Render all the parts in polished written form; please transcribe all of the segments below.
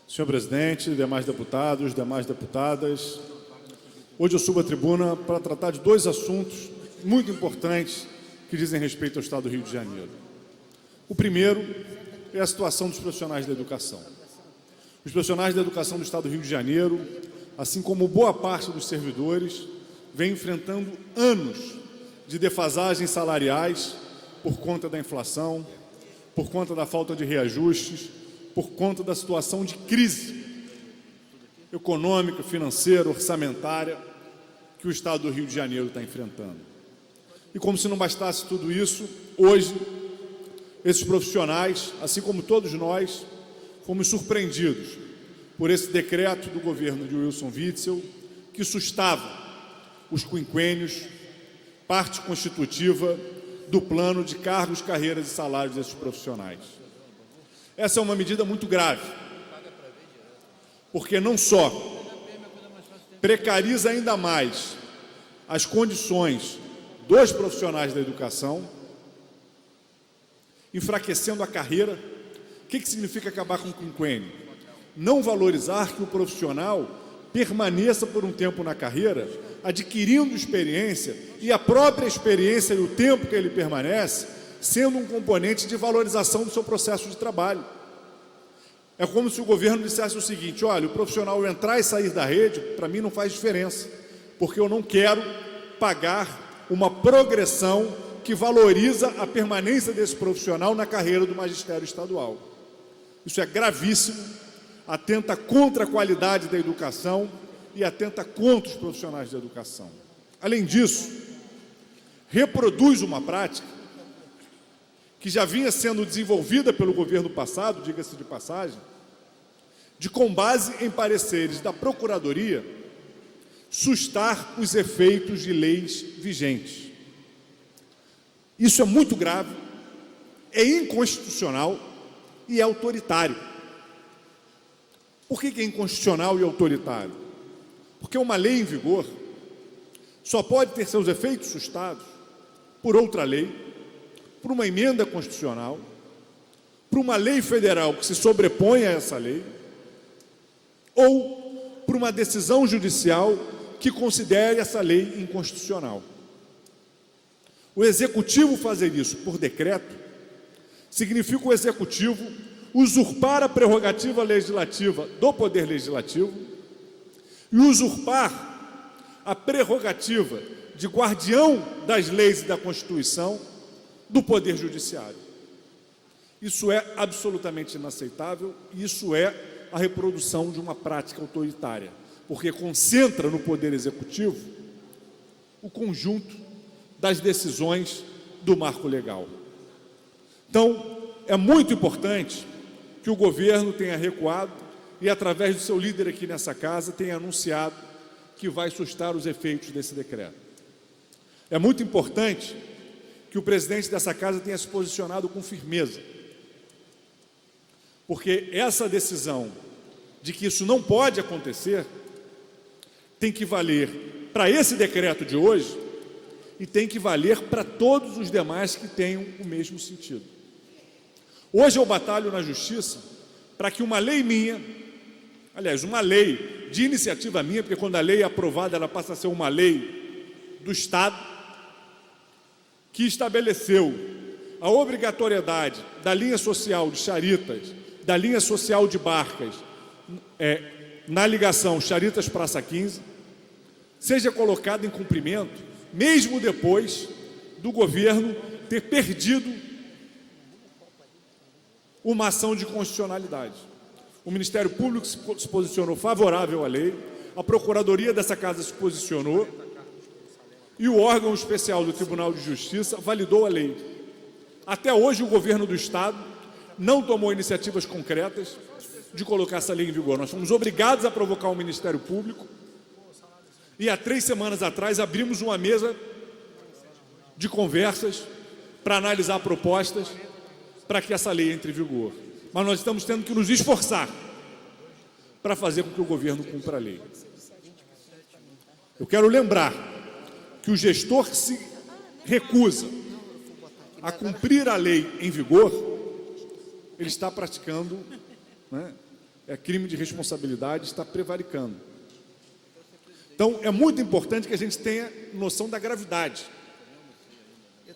Senhor presidente, demais deputados, demais deputadas, hoje eu subo à tribuna para tratar de dois assuntos muito importantes que dizem respeito ao Estado do Rio de Janeiro. O primeiro é a situação dos profissionais da educação. Os profissionais da educação do Estado do Rio de Janeiro, assim como boa parte dos servidores, vem enfrentando anos de defasagens salariais por conta da inflação, por conta da falta de reajustes, por conta da situação de crise econômica, financeira, orçamentária que o Estado do Rio de Janeiro está enfrentando. E como se não bastasse tudo isso, hoje, esses profissionais, assim como todos nós, fomos surpreendidos por esse decreto do governo de Wilson Witzel, que sustava os quinquênios, parte constitutiva do plano de cargos, carreiras e salários desses profissionais. Essa é uma medida muito grave, porque não só precariza ainda mais as condições dos profissionais da educação, enfraquecendo a carreira. O que significa acabar com o quinquênio? Não valorizar que o profissional permaneça por um tempo na carreira, adquirindo experiência, e a própria experiência e o tempo que ele permanece sendo um componente de valorização do seu processo de trabalho. É como se o governo dissesse o seguinte: olha, o profissional entrar e sair da rede, para mim não faz diferença, porque eu não quero pagar uma progressão que valoriza a permanência desse profissional na carreira do magistério estadual. Isso é gravíssimo, atenta contra a qualidade da educação e atenta contra os profissionais da educação. Além disso, reproduz uma prática que já vinha sendo desenvolvida pelo governo passado, diga-se de passagem, de, com base em pareceres da Procuradoria, sustar os efeitos de leis vigentes. Isso é muito grave, é inconstitucional e é autoritário. Por que é inconstitucional e autoritário? Porque uma lei em vigor só pode ter seus efeitos sustados por outra lei, por uma emenda constitucional, por uma lei federal que se sobrepõe a essa lei, ou por uma decisão judicial que considere essa lei inconstitucional. O Executivo fazer isso por decreto significa o Executivo usurpar a prerrogativa legislativa do Poder Legislativo e usurpar a prerrogativa de guardião das leis e da Constituição do Poder Judiciário. Isso é absolutamente inaceitável e isso é a reprodução de uma prática autoritária, porque concentra no Poder Executivo o conjunto das decisões do marco legal. Então, é muito importante que o governo tenha recuado e, através do seu líder aqui nessa casa, tenha anunciado que vai sustar os efeitos desse decreto. É muito importante que o presidente dessa casa tenha se posicionado com firmeza, porque essa decisão de que isso não pode acontecer tem que valer para esse decreto de hoje e tem que valer para todos os demais que tenham o mesmo sentido. Hoje eu batalho na Justiça para que uma lei minha, aliás, uma lei de iniciativa minha, porque quando a lei é aprovada ela passa a ser uma lei do Estado, que estabeleceu a obrigatoriedade da linha social de Charitas, da linha social de Barcas, na ligação Charitas-Praça 15, seja colocada em cumprimento, mesmo depois do governo ter perdido uma ação de constitucionalidade. O Ministério Público se posicionou favorável à lei, a Procuradoria dessa casa se posicionou, e o órgão especial do Tribunal de Justiça validou a lei. Até hoje, o governo do Estado não tomou iniciativas concretas de colocar essa lei em vigor. Nós fomos obrigados a provocar o Ministério Público e, há 3 semanas atrás, abrimos uma mesa de conversas para analisar propostas para que essa lei entre em vigor. Mas nós estamos tendo que nos esforçar para fazer com que o governo cumpra a lei. Eu quero lembrar que o gestor que se recusa a cumprir a lei em vigor, ele está praticando crime de responsabilidade, está prevaricando. Então, é muito importante que a gente tenha noção da gravidade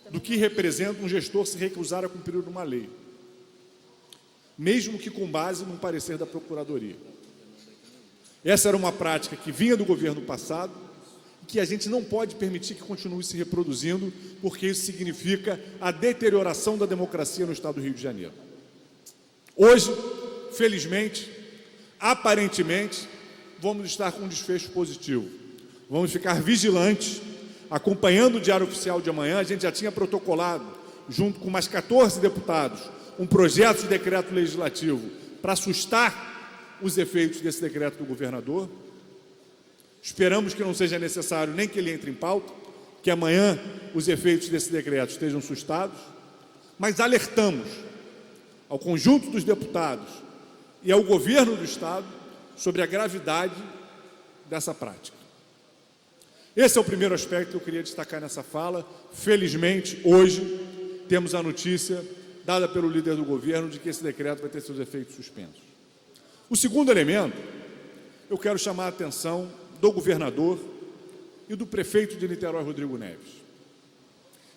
do que representa um gestor se recusar a cumprir uma lei, mesmo que com base num parecer da Procuradoria. Essa era uma prática que vinha do governo passado e que a gente não pode permitir que continue se reproduzindo, porque isso significa a deterioração da democracia no Estado do Rio de Janeiro. Hoje, felizmente, aparentemente, vamos estar com um desfecho positivo. Vamos ficar vigilantes, acompanhando o Diário Oficial de amanhã. A gente já tinha protocolado, junto com mais 14 deputados, um projeto de decreto legislativo para assustar os efeitos desse decreto do governador. Esperamos que não seja necessário nem que ele entre em pauta, que amanhã os efeitos desse decreto estejam assustados, mas alertamos ao conjunto dos deputados e ao governo do Estado sobre a gravidade dessa prática. Esse é o primeiro aspecto que eu queria destacar nessa fala. Felizmente, hoje, temos a notícia dada pelo líder do governo de que esse decreto vai ter seus efeitos suspensos. O segundo elemento, eu quero chamar a atenção do governador e do prefeito de Niterói, Rodrigo Neves.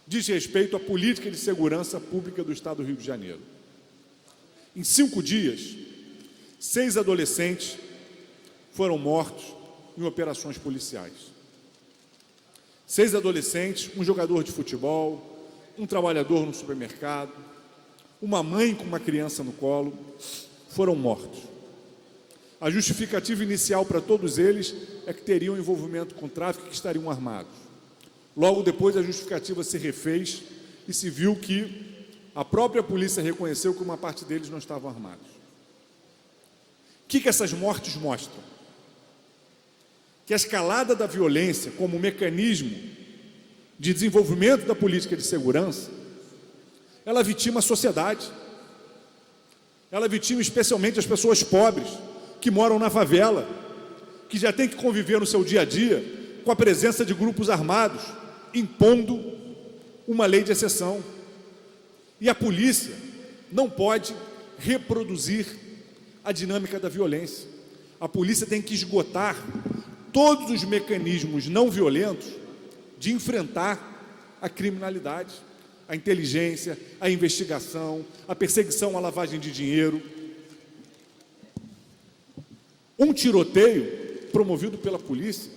Diz respeito à política de segurança pública do Estado do Rio de Janeiro. Em 5 dias, 6 adolescentes foram mortos em operações policiais. 6 adolescentes, um jogador de futebol, um trabalhador no supermercado, uma mãe com uma criança no colo, foram mortos. A justificativa inicial para todos eles é que teriam envolvimento com tráfico e que estariam armados. Logo depois, a justificativa se refez e se viu que a própria polícia reconheceu que uma parte deles não estavam armados. O que essas mortes mostram? Que a escalada da violência como mecanismo de desenvolvimento da política de segurança, ela vitima a sociedade. Ela vitima especialmente as pessoas pobres, que moram na favela, que já têm que conviver no seu dia a dia com a presença de grupos armados, impondo uma lei de exceção. E a polícia não pode reproduzir a dinâmica da violência. A polícia tem que esgotar todos os mecanismos não violentos de enfrentar a criminalidade, a inteligência, a investigação, a perseguição à lavagem de dinheiro. Um tiroteio promovido pela polícia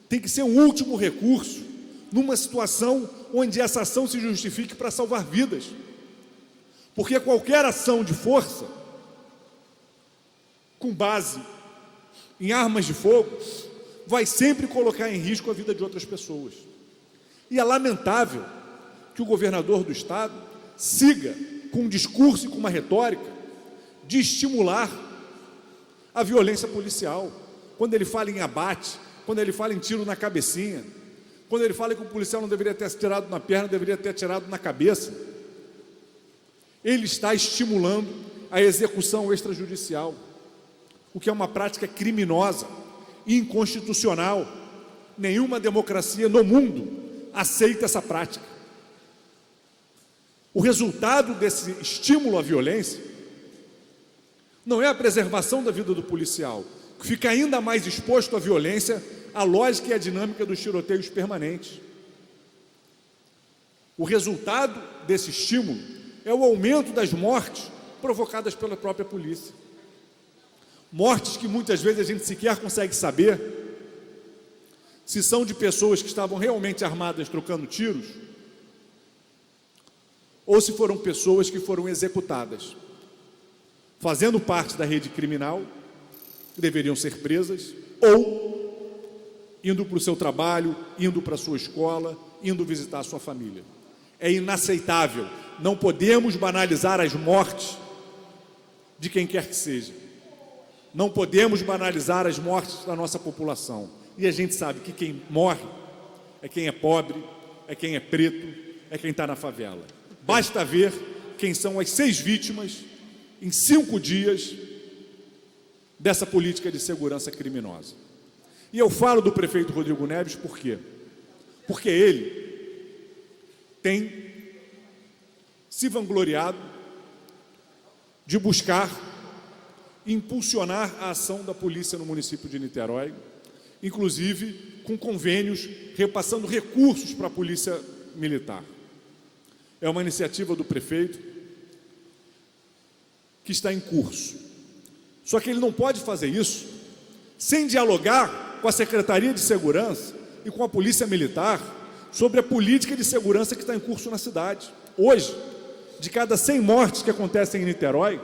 tem que ser um último recurso numa situação onde essa ação se justifique para salvar vidas. Porque qualquer ação de força, com base em armas de fogo, vai sempre colocar em risco a vida de outras pessoas. E é lamentável que o governador do Estado siga com um discurso e com uma retórica de estimular a violência policial, quando ele fala em abate, quando ele fala em tiro na cabecinha, quando ele fala que o policial não deveria ter atirado na perna, deveria ter atirado na cabeça. Ele está estimulando a execução extrajudicial, o que é uma prática criminosa e inconstitucional. Nenhuma democracia no mundo aceita essa prática. O resultado desse estímulo à violência não é a preservação da vida do policial, que fica ainda mais exposto à violência, à lógica e à dinâmica dos tiroteios permanentes. O resultado desse estímulo é o aumento das mortes provocadas pela própria polícia. Mortes que muitas vezes a gente sequer consegue saber se são de pessoas que estavam realmente armadas trocando tiros ou se foram pessoas que foram executadas, fazendo parte da rede criminal, que deveriam ser presas, ou indo para o seu trabalho, indo para a sua escola, indo visitar a sua família. É inaceitável. Não podemos banalizar as mortes de quem quer que seja. Não podemos banalizar as mortes da nossa população. E a gente sabe que quem morre é quem é pobre, é quem é preto, é quem está na favela. Basta ver quem são as 6 vítimas em 5 dias dessa política de segurança criminosa. E eu falo do prefeito Rodrigo Neves por quê? Porque ele tem se vangloriado de buscar impulsionar a ação da polícia no município de Niterói, inclusive com convênios repassando recursos para a polícia militar. É uma iniciativa do prefeito que está em curso. Só que ele não pode fazer isso sem dialogar com a Secretaria de Segurança e com a Polícia Militar sobre a política de segurança que está em curso na cidade. Hoje, de cada 100 mortes que acontecem em Niterói,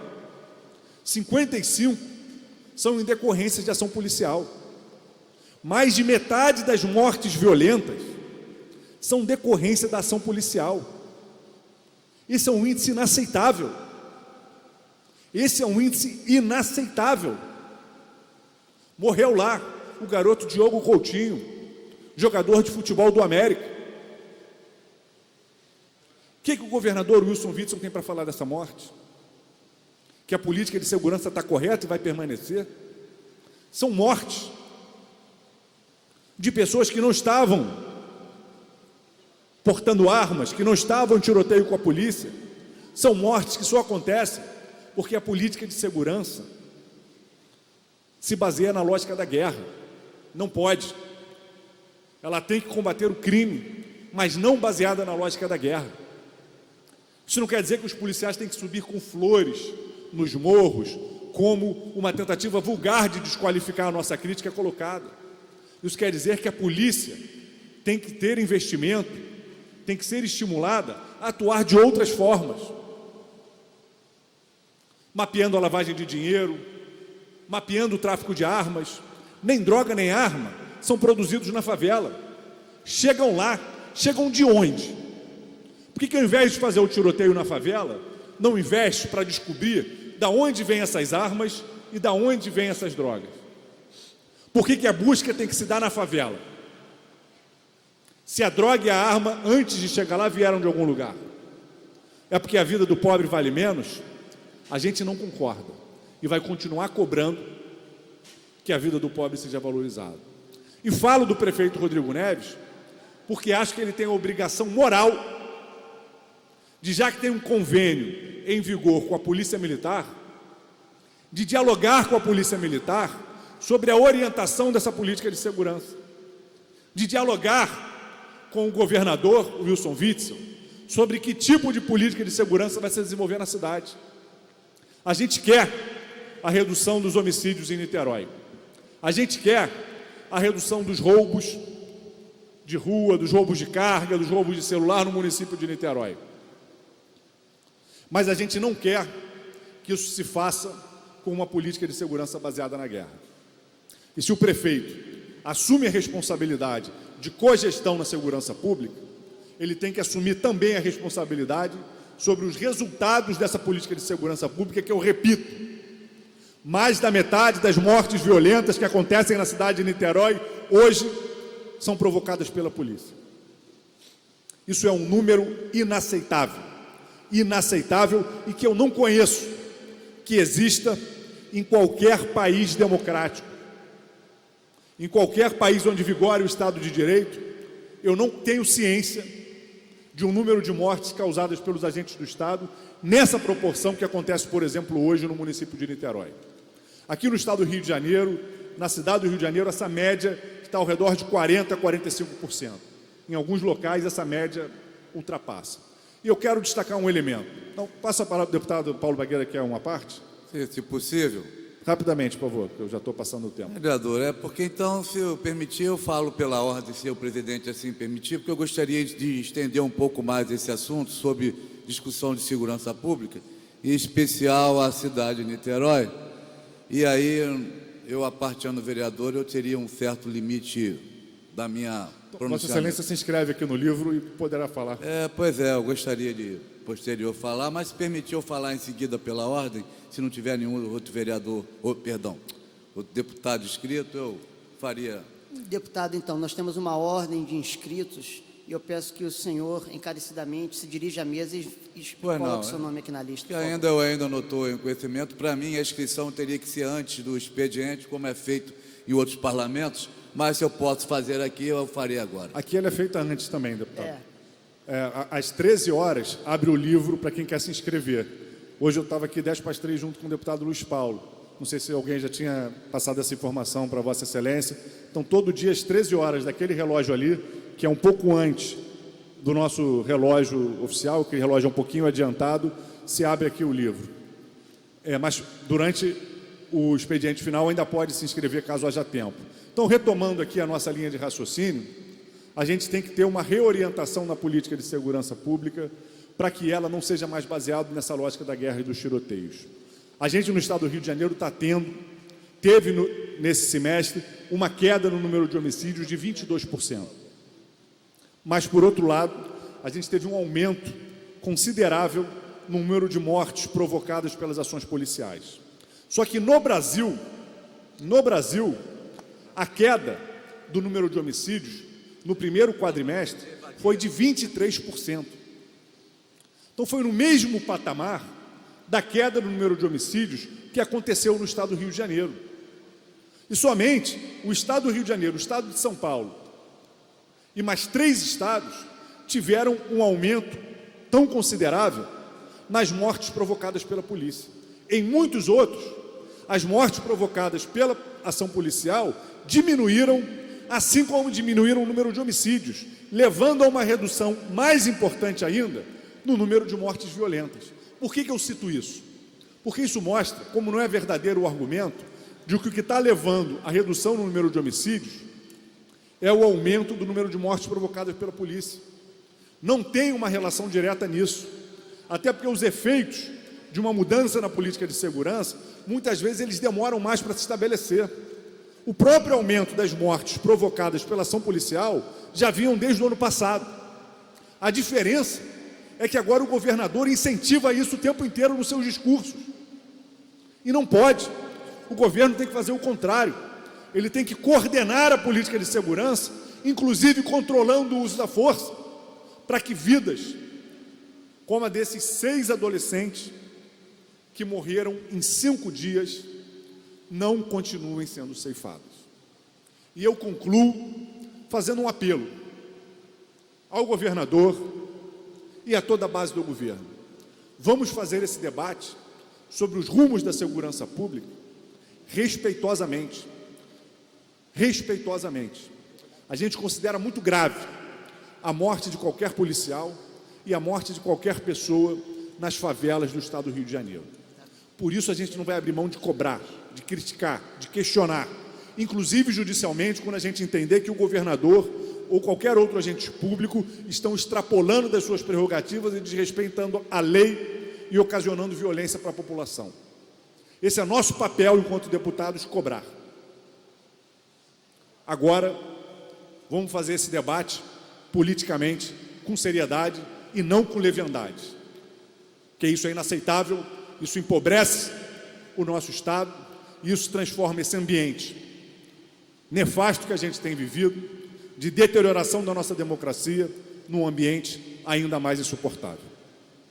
55 são em decorrência de ação policial. Mais de metade das mortes violentas são decorrência da ação policial. Esse é um índice inaceitável. Esse é um índice inaceitável. Morreu lá o garoto Diogo Coutinho, jogador de futebol do América. O que o governador Wilson Witzel tem para falar dessa morte? Que a política de segurança está correta e vai permanecer? São mortes de pessoas que não estavam portando armas, que não estavam em tiroteio com a polícia. São mortes que só acontecem porque a política de segurança se baseia na lógica da guerra. Não pode. Ela tem que combater o crime, mas não baseada na lógica da guerra. Isso não quer dizer que os policiais têm que subir com flores nos morros, como uma tentativa vulgar de desqualificar a nossa crítica é colocada. Isso quer dizer que a polícia tem que ter investimento, tem que ser estimulada a atuar de outras formas, mapeando a lavagem de dinheiro, mapeando o tráfico de armas. Nem droga nem arma são produzidos na favela. Chegam lá, chegam de onde? Por que ao invés de fazer o tiroteio na favela, não investe para descobrir da onde vêm essas armas e da onde vêm essas drogas? Por que a busca tem que se dar na favela? Se a droga e a arma, antes de chegar lá, vieram de algum lugar. É porque a vida do pobre vale menos? A gente não concorda e vai continuar cobrando que a vida do pobre seja valorizada. E falo do prefeito Rodrigo Neves porque acho que ele tem a obrigação moral de, já que tem um convênio em vigor com a Polícia Militar, de dialogar com a Polícia Militar sobre a orientação dessa política de segurança, de dialogar com o governador Wilson Witzel sobre que tipo de política de segurança vai se desenvolver na cidade. A gente quer a redução dos homicídios em Niterói. A gente quer a redução dos roubos de rua, dos roubos de carga, dos roubos de celular no município de Niterói. Mas a gente não quer que isso se faça com uma política de segurança baseada na guerra. E se o prefeito assume a responsabilidade de cogestão na segurança pública, ele tem que assumir também a responsabilidade sobre os resultados dessa política de segurança pública, que eu repito, mais da metade das mortes violentas que acontecem na cidade de Niterói hoje são provocadas pela polícia. Isso é um número inaceitável, inaceitável, e que eu não conheço que exista em qualquer país democrático. Em qualquer país onde vigore o Estado de Direito, eu não tenho ciência de um número de mortes causadas pelos agentes do Estado nessa proporção que acontece, por exemplo, hoje no município de Niterói. Aqui no estado do Rio de Janeiro, na cidade do Rio de Janeiro, essa média está ao redor de 40% a 45%. Em alguns locais, essa média ultrapassa. E eu quero destacar um elemento. Então, passo a palavra para o deputado Paulo Bagueira, que é uma parte. Se possível. Rapidamente, por favor, porque eu já estou passando o tempo. Vereador, porque então, se eu permitir, eu falo pela ordem, se o presidente assim permitir, porque eu gostaria de estender um pouco mais esse assunto sobre discussão de segurança pública, em especial a cidade de Niterói. E aí, eu, a parteando vereador, eu teria um certo limite da minha pronunciamento. Vossa Excelência se inscreve aqui no livro e poderá falar. Pois é, eu gostaria de posterior falar, mas se permitir eu falar em seguida pela ordem, se não tiver nenhum outro vereador, outro deputado inscrito, eu faria. Deputado, então, nós temos uma ordem de inscritos e eu peço que o senhor, encarecidamente, se dirija à mesa e coloque o seu nome aqui na lista. Que eu ainda não estou em conhecimento. Para mim, a inscrição teria que ser antes do expediente, como é feito em outros parlamentos, mas se eu posso fazer aqui, eu farei agora. Aqui ela é feita antes também, deputado. Às 13 horas, abre o livro para quem quer se inscrever. Hoje eu estava aqui 10 para as 3 junto com o deputado Luiz Paulo. não sei se alguém já tinha passado essa informação para Vossa Excelência. Então, todo dia, às 13 horas, daquele relógio ali, que é um pouco antes do nosso relógio oficial, aquele relógio é um pouquinho adiantado, se abre aqui o livro. Mas durante o expediente final ainda pode se inscrever caso haja tempo. Então, retomando aqui a nossa linha de raciocínio, a gente tem que ter uma reorientação na política de segurança pública para que ela não seja mais baseada nessa lógica da guerra e dos tiroteios. A gente no estado do Rio de Janeiro teve nesse semestre uma queda no número de homicídios de 22%. Mas, por outro lado, a gente teve um aumento considerável no número de mortes provocadas pelas ações policiais. Só que no Brasil, a queda do número de homicídios no primeiro quadrimestre foi de 23%. Então foi no mesmo patamar da queda do número de homicídios que aconteceu no estado do Rio de Janeiro. E somente o estado do Rio de Janeiro, o estado de São Paulo e mais 3 estados tiveram um aumento tão considerável nas mortes provocadas pela polícia. Em muitos outros, as mortes provocadas pela ação policial diminuíram, assim como diminuíram o número de homicídios, levando a uma redução mais importante ainda no número de mortes violentas. Por que eu cito isso? Porque isso mostra, como não é verdadeiro o argumento, de que o que está levando à redução no número de homicídios é o aumento do número de mortes provocadas pela polícia. Não tem uma relação direta nisso, até porque os efeitos de uma mudança na política de segurança, muitas vezes eles demoram mais para se estabelecer. O próprio aumento das mortes provocadas pela ação policial já vinham desde o ano passado. A diferença é que agora o governador incentiva isso o tempo inteiro nos seus discursos. E não pode. O governo tem que fazer o contrário. Ele tem que coordenar a política de segurança, inclusive controlando o uso da força, para que vidas, como a desses 6 adolescentes que morreram em 5 dias, não continuem sendo ceifadas. E eu concluo fazendo um apelo ao governador e a toda a base do governo. Vamos fazer esse debate sobre os rumos da segurança pública respeitosamente. Respeitosamente. A gente considera muito grave a morte de qualquer policial e a morte de qualquer pessoa nas favelas do estado do Rio de Janeiro. Por isso a gente não vai abrir mão de cobrar, de criticar, de questionar, inclusive judicialmente, quando a gente entender que o governador ou qualquer outro agente público estão extrapolando das suas prerrogativas e desrespeitando a lei e ocasionando violência para a população. Esse é nosso papel enquanto deputados, cobrar. Agora, vamos fazer esse debate politicamente, com seriedade e não com leviandade, porque isso é inaceitável, isso empobrece o nosso Estado e isso transforma esse ambiente nefasto que a gente tem vivido, de deterioração da nossa democracia, num ambiente ainda mais insuportável.